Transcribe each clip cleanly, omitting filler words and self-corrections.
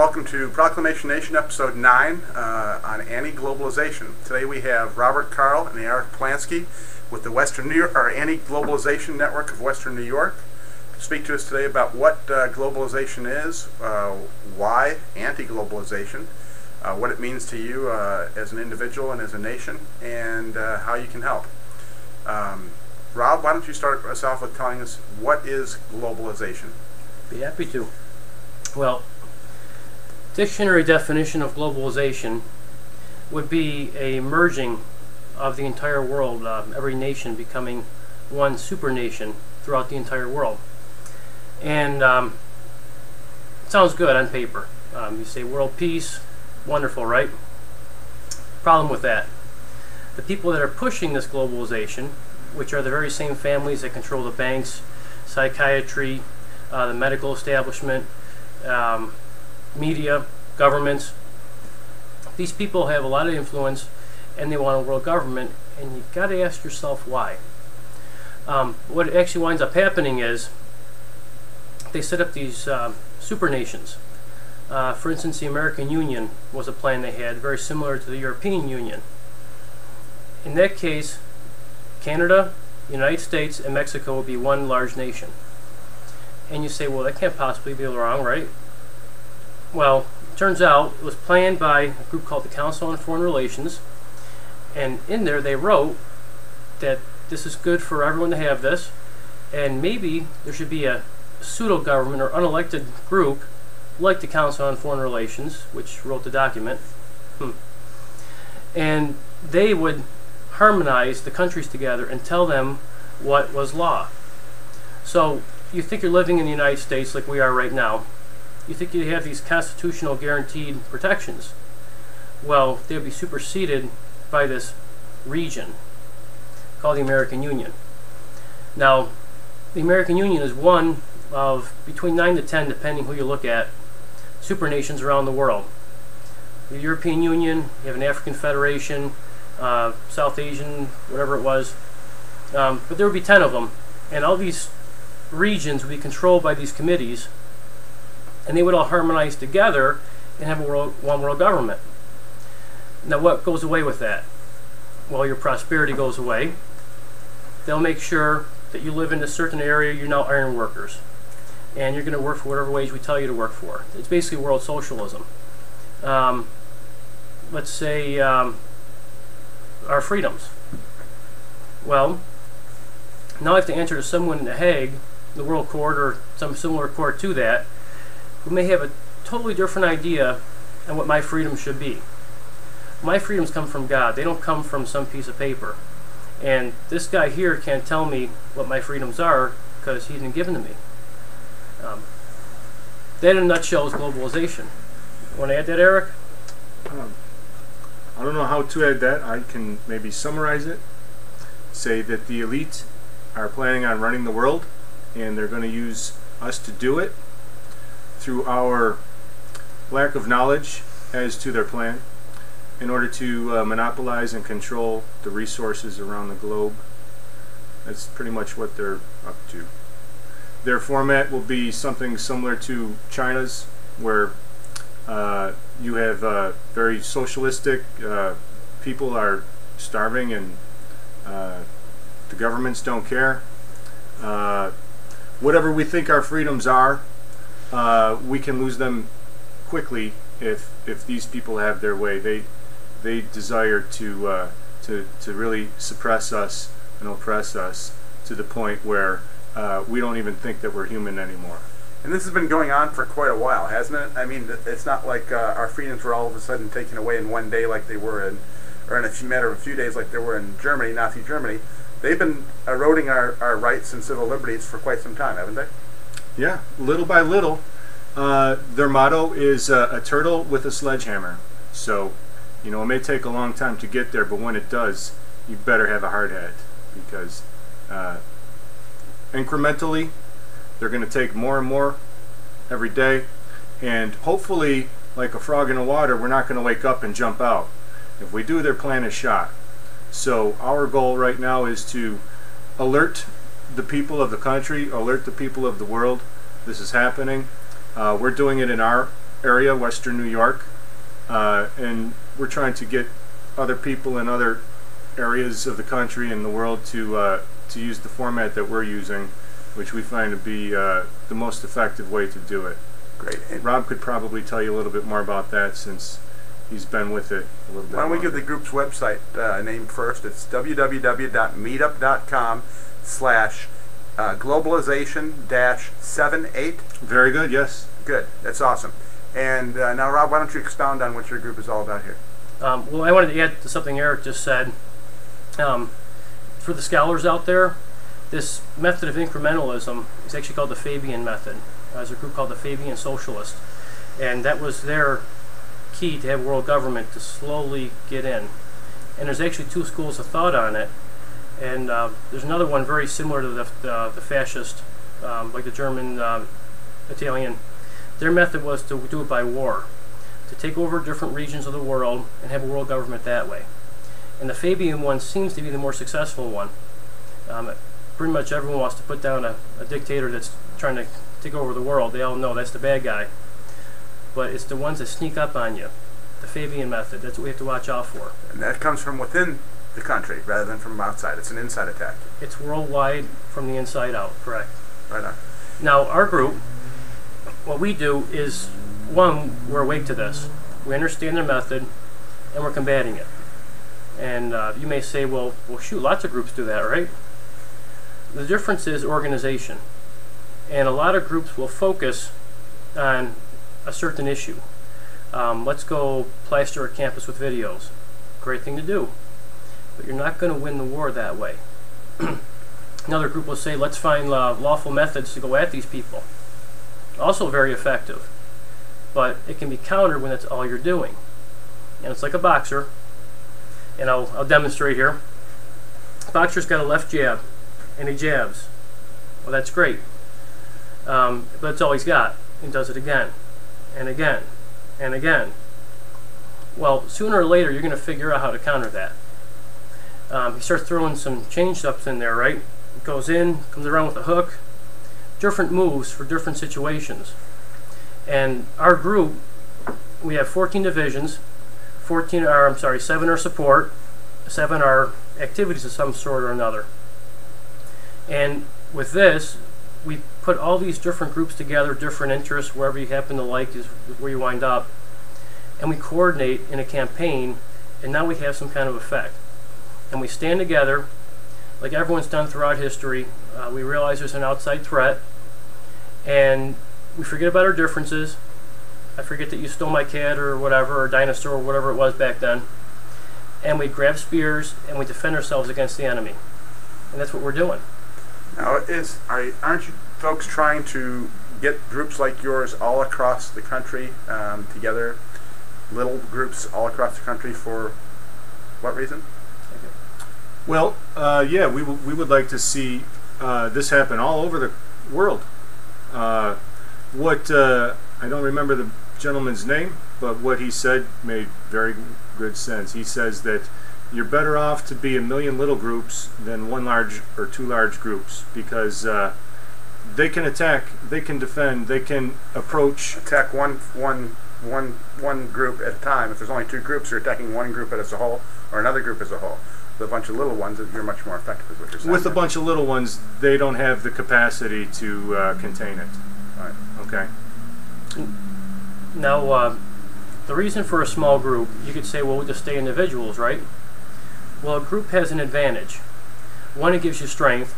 welcome to Proclamation Nation, Episode 9 on Anti-Globalization. Today we have Robert Carl and Eric Polanski with the Anti-Globalization Network of Western New York to speak to us today about what globalization is, why anti-globalization, what it means to you as an individual and as a nation, and how you can help. Rob, why don't you start us off with telling us what is globalization? Be happy to. Well, dictionary definition of globalization would be a merging of the entire world, every nation becoming one supernation throughout the entire world. And it sounds good on paper. You say world peace, wonderful, right? Problem with that. The people that are pushing this globalization, which are the very same families that control the banks, psychiatry, the medical establishment, media, governments. These people have a lot of influence and they want a world government, and you've got to ask yourself why. What actually winds up happening is they set up these supernations. For instance, the American Union was a plan they had, very similar to the European Union. In that case, Canada, United States, and Mexico would be one large nation. And you say, well, that can't possibly be wrong, right? Well, it turns out it was planned by a group called the Council on Foreign Relations, and in there they wrote that this is good for everyone to have this, and maybe there should be a pseudo-government or unelected group like the Council on Foreign Relations, which wrote the document, and they would harmonize the countries together and tell them what was law. So you think you're living in the United States like we are right now. You think you have these constitutional guaranteed protections. Well, they'll be superseded by this region called the American Union. Now, the American Union is one of between 9 to 10, depending who you look at, supernations around the world. The European Union, you have an African Federation, South Asian, whatever it was, but there would be 10 of them, and all these regions would be controlled by these committees, and they would all harmonize together and have one world government. Now, what goes away with that? Well, your prosperity goes away. They'll make sure that you live in a certain area. You're now iron workers, and you're going to work for whatever wage we tell you to work for. It's basically world socialism. Let's say our freedoms. Well, now I have to answer to someone in The Hague, the World Court, or some similar court to that, who may have a totally different idea on what my freedoms should be. My freedoms come from God. They don't come from some piece of paper. And this guy here can't tell me what my freedoms are because he didn't give them to me. That in a nutshell is globalization. Want to add that, Eric? I don't know how to add that. I can maybe summarize it. Say that the elite are planning on running the world, and they're going to use us to do it through our lack of knowledge as to their plan in order to monopolize and control the resources around the globe. That's pretty much what they're up to. Their format will be something similar to China's, where you have very socialistic people are starving and the governments don't care. Whatever we think our freedoms are, we can lose them quickly if these people have their way. They desire to really suppress us and oppress us to the point where we don't even think that we're human anymore. And this has been going on for quite a while, hasn't it? I mean, it's not like our freedoms were all of a sudden taken away in one day like they were or in a matter of a few days like they were in Germany, Nazi Germany. They've been eroding our rights and civil liberties for quite some time, haven't they? Yeah, little by little. Their motto is a turtle with a sledgehammer. So, you know, it may take a long time to get there, but when it does, you better have a hard hat, because incrementally, they're going to take more and more every day, and hopefully, like a frog in the water, we're not going to wake up and jump out. If we do, their plan is shot. So our goal right now is to alert the people of the country, alert the people of the world. This is happening. We're doing it in our area, Western New York, and we're trying to get other people in other areas of the country and the world to use the format that we're using, which we find to be the most effective way to do it. Great. And Rob could probably tell you a little bit more about that since he's been with it a little bit. why don't we give the group's website name first? It's www.meetup.com/globalization-78. Very good, yes. Good. That's awesome. And now, Rob, why don't you expound on what your group is all about here? Well, I wanted to add to something Eric just said. For the scholars out there, this method of incrementalism is actually called the Fabian method. There's a group called the Fabian Socialists, and that was their key to have world government to slowly get in. And there's actually two schools of thought on it, and there's another one very similar to the fascist, like the German, Italian. Their method was to do it by war, to take over different regions of the world and have a world government that way. And the Fabian one seems to be the more successful one. Pretty much everyone wants to put down a dictator that's trying to take over the world. They all know that's the bad guy. But it's the ones that sneak up on you. The Fabian method, that's what we have to watch out for. And that comes from within the country rather than from outside. It's an inside attack. It's worldwide from the inside out, correct. Right on. Now, our group, what we do is, one, we're awake to this. We understand their method, and we're combating it. And you may say, well, shoot, lots of groups do that, right? The difference is organization. And a lot of groups will focus on a certain issue. Let's go plaster a campus with videos. Great thing to do. But you're not going to win the war that way. Another group will say, let's find lawful methods to go at these people. Also very effective. But it can be countered when that's all you're doing. And it's like a boxer. And I'll demonstrate here. Boxer's got a left jab, and he jabs. Well, that's great. But that's all he's got. He does it again, and again, and again. Well, sooner or later, you're going to figure out how to counter that. He starts throwing some change-ups in there, right? He goes in, comes around with a hook. Different moves for different situations. And our group, we have 14 divisions. 7 are support, 7 are activities of some sort or another. And with this, we put all these different groups together, different interests, wherever you happen to like is where you wind up. And we coordinate in a campaign, and now we have some kind of effect. And we stand together, like everyone's done throughout history. We realize there's an outside threat, and we forget about our differences. I forget that you stole my cat or whatever, or dinosaur or whatever it was back then. And we grab spears and we defend ourselves against the enemy. And that's what we're doing. Now, aren't you folks trying to get groups like yours all across the country together? Little groups all across the country for what reason? Well, yeah, we would like to see this happen all over the world. I don't remember the gentleman's name, but what he said made very good sense. He says that you're better off to be a million little groups than one large or two large groups, because they can attack, they can defend, they can approach. Attack one group at a time. If there's only two groups, you're attacking one group as a whole or another group as a whole. With a bunch of little ones, you're much more effective, is what you're saying. With a bunch of little ones, they don't have the capacity to contain it. Right. Okay. Now, the reason for a small group, you could say, well, we'll just stay individuals, right? Well, a group has an advantage. One, it gives you strength,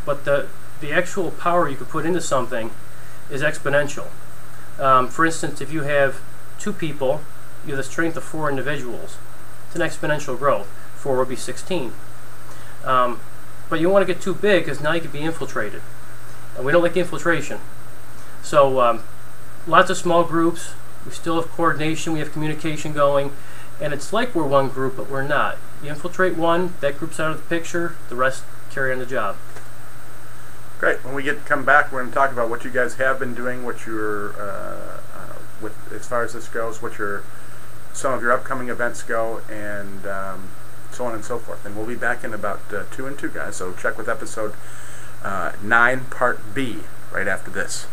but the actual power you could put into something is exponential. For instance, if you have 2 people, you have the strength of 4 individuals. It's an exponential growth. 4 would be 16. But you don't want to get too big, because now you could be infiltrated. And we don't like infiltration. So lots of small groups. We still have coordination. We have communication going. And it's like we're one group, but we're not. You infiltrate one, that group's out of the picture. The rest carry on the job. Great. When we come back, we're going to talk about what you guys have been doing, what you're, with as far as this goes, some of your upcoming events go, and so on and so forth. And we'll be back in about 2 and 2, guys. So check with episode 9, Part B, right after this.